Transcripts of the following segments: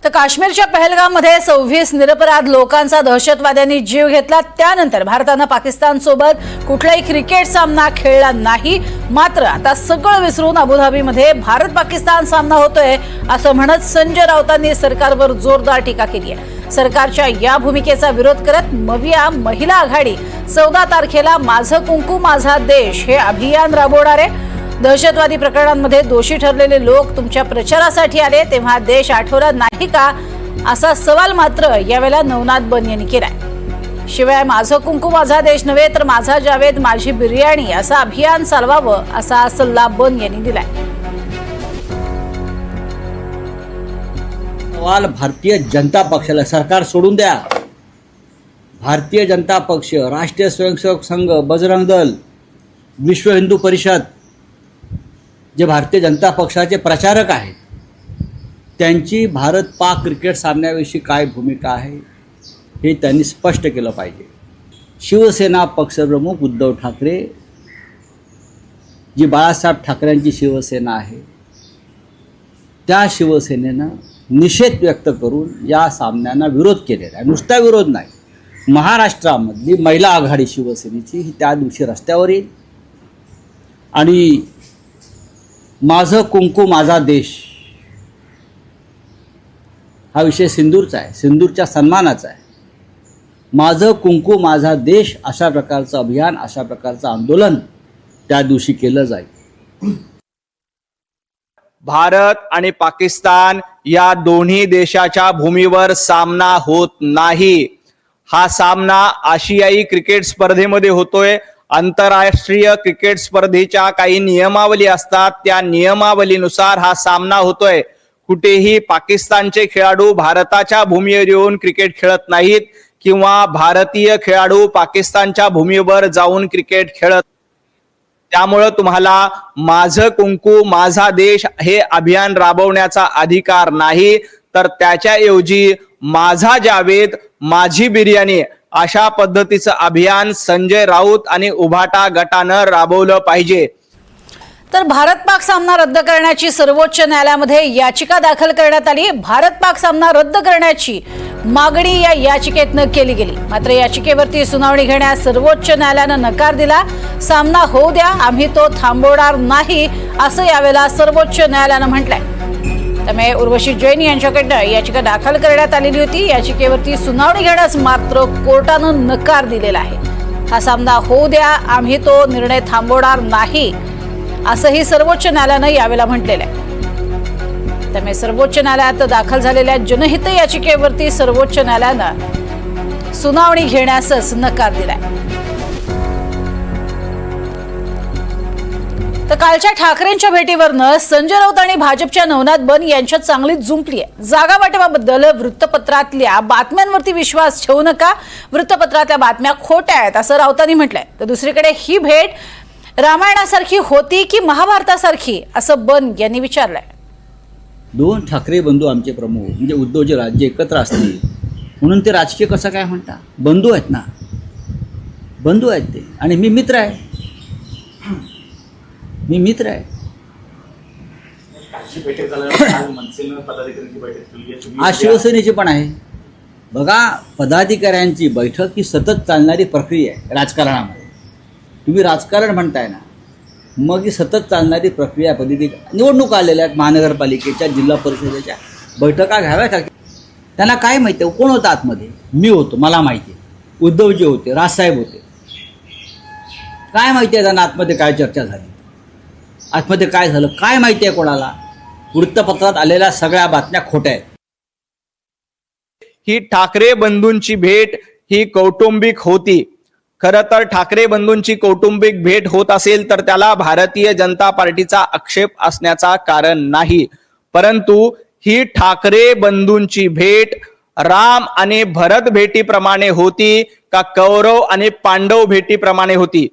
तर काश्मीरच्या पहलगाममध्ये 26 निरपराध लोकांचा दहशतवाद्यांनी जीव घेतला। त्यानंतर भारताने पाकिस्तानसोबत कुठलाही क्रिकेट सामना खेळला नाही। मात्र आता सगळं विसरून अबुधाबीमध्ये भारत पाकिस्तान सामना होतोय असं म्हणत संजय राऊतांनी सरकारवर जोरदार टीका केली आहे। सरकारच्या या भूमिकेचा विरोध करत मविया महिला आघाडी 14 तारखेला माझं कुंकू माझा देश हे अभियान राबवणार आहे। दहशतवादी प्रकरणांमध्ये दोषी ठरलेले लोक तुमच्या प्रचारासाठी आले तेव्हा देश आठवला नाही का असा सवाल मात्र यावेळेला नवनाथ बन यांनी केलाय। शिवाय माझं कुंकू माझा देश नव्हे तर माझा जावेद माझी बिर्याणी असं अभियान चालवावं असा सल्ला बन यांनी दिलाय। सवाल भारतीय जनता पक्षाला, सरकार सोडून द्या, भारतीय जनता पक्ष, राष्ट्रीय स्वयंसेवक संघ, बजरंग दल, विश्व हिंदू परिषद जे भारतीय जनता पक्षाचे प्रचारक आहेत त्यांची भारत पाक क्रिकेट सामन्याविषयी काय भूमिका आहे हे त्यांनी स्पष्ट केलं पाहिजे। शिवसेना पक्षप्रमुख उद्धव ठाकरे जी बाळासाहेब ठाकरेंची शिवसेना आहे त्या शिवसेनेनं निषेध व्यक्त करून या सामन्यांना विरोध केलेला आहे। नुसता विरोध नाही, महाराष्ट्रामधली महिला आघाडी शिवसेनेची ही त्या दिवशी रस्त्यावर येईल आणि माझं कुंकू माझा देश हा विषय सिंदूरचा आहे, सिंदूरच्या सन्मानाचा आहे। माझं कुंकू माझा देश अशा प्रकारचं अभियान, अशा प्रकारचं आंदोलन त्या दिवशी केलं जाईल। भारत आणि पाकिस्तान या दोन्ही देशाच्या भूमीवर सामना होत नाही। हा सामना आशियाई क्रिकेट स्पर्धेमध्ये होतोय। आंतरराष्ट्रीय क्रिकेट स्पर्धेच्या काही नियमावली असतात, त्या नियमावलीनुसार हा सामना होतोय। कुठेही पाकिस्तानचे खेळाडू भारताच्या भूमीवर येऊन क्रिकेट खेळत नाहीत किंवा भारतीय खेळाडू पाकिस्तानच्या भूमीवर जाऊन क्रिकेट खेळत। त्यामुळे तुम्हाला माझं कुंकू माझा देश हे अभियान राबवण्याचा अधिकार नाही, तर त्याच्याऐवजी माझा जावेद माझी बिर्याणी अशा पद्धतीचं अभियान संजय राऊत आणि उभाटा गटानं राबवलं पाहिजे। तर भारत पाक सामना रद्द करण्याची सर्वोच्च न्यायालयामध्ये याचिका दाखल करण्यात आली। भारत पाक सामना रद्द करण्याची मागणी या याचिकेतनं केली गेली, मात्र याचिकेवरती सुनावणी घेण्यास सर्वोच्च न्यायालयानं नकार दिला। सामना होऊ द्या, आम्ही तो थांबवणार नाही असं यावेळेला सर्वोच्च न्यायालयानं म्हटलंय। त्यामुळे उर्वशी जैन यांच्याकडनं याचिका दाखल करण्यात आलेली होती। याचिकेवरती सुनावणी घेण्यास मात्र कोर्टानं नकार दिलेला आहे। हा सामना होऊ द्या, आम्ही तो निर्णय थांबवणार नाही असंही सर्वोच्च न्यायालयानं यावेळेला म्हटलेलं आहे। त्यामुळे सर्वोच्च न्यायालयात दाखल झालेल्या जनहित याचिकेवरती सर्वोच्च न्यायालयानं सुनावणी घेण्यासच नकार दिलाय। तर कालच्या ठाकरेंच्या भेटीवरनं संजय राऊत आणि भाजपच्या नवनाथ बन यांच्यात चांगलीच जुंपली आहे। जागा वाटपाबद्दल वृत्तपत्रातल्या बातम्यांवरती विश्वास ठेवू नका, वृत्तपत्रातल्या बातम्या खोट्या आहेत असं राऊतांनी म्हटलंय। तर दुसरीकडे ही भेट रामायणासारखी होती की महाभारतासारखी असं बन यांनी विचारलंय। दोन ठाकरे बंधू आमचे प्रमुख म्हणजे उद्धवचे राज्य एकत्र असतील म्हणून ते राजकीय कसं काय म्हणता? बंधू आहेत ना, बंधू आहेत ते, आणि मी मित्र आहे, मी मित्र आहे। आज शिवसेनेची पण आहे बघा। पदाधिकाऱ्यांची बैठक ही सतत चालणारी प्रक्रिया आहे राजकारणामध्ये। तुम्ही राजकारण म्हणताय ना, मग ही सतत चालणारी प्रक्रिया। निवडणूक आलेल्या आहेत, महानगरपालिकेच्या, जिल्हा परिषदेच्या बैठका घ्याव्या का? त्यांना काय माहिती आहे कोण होतं आतमध्ये? मी होतो, मला माहिती आहे। उद्धवजी होते, राजसाहेब होते, काय माहिती आहे त्यांना आतमध्ये काय चर्चा झाली, आतमध्ये काय झालं काय माहिती आहे कोणाला? वृत्तपत्रात आलेल्या सगळ्या बातम्या खोट्या आहेत। ही ठाकरे बंधूंची भेट ही कौटुंबिक होती। खरं तर ठाकरे बंधूंची कौटुंबिक भेट होत असेल तर त्याला भारतीय जनता पार्टीचा आक्षेप असण्याचा कारण नाही, परंतु ही ठाकरे बंधूंची भेट राम आणि भरत भेटीप्रमाणे होती का कौरव आणि पांडव भेटीप्रमाणे होती?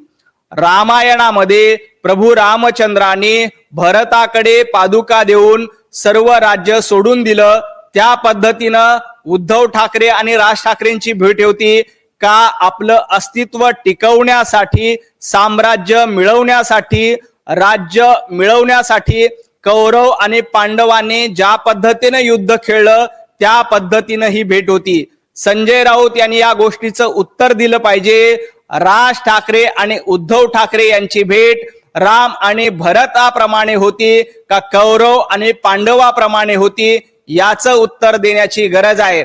रामायणामध्ये प्रभू रामचंद्राने भरताकडे पादुका देऊन सर्व राज्य सोडून दिलं, त्या पद्धतीनं उद्धव ठाकरे आणि राज ठाकरेंची भेट होती का आपलं अस्तित्व टिकवण्यासाठी, साम्राज्य मिळवण्यासाठी, राज्य मिळवण्यासाठी कौरव आणि पांडवांनी ज्या पद्धतीने युद्ध खेळलं त्या पद्धतीनं ही भेट होती. संजय राऊत यांनी या गोष्टीचं उत्तर दिलं पाहिजे. राज ठाकरे आणि उद्धव ठाकरे यांची भेट राम आणि भरताप्रमाणे होती का कौरव आणि पांडवाप्रमाणे होती, याचं उत्तर देण्याची गरज आहे.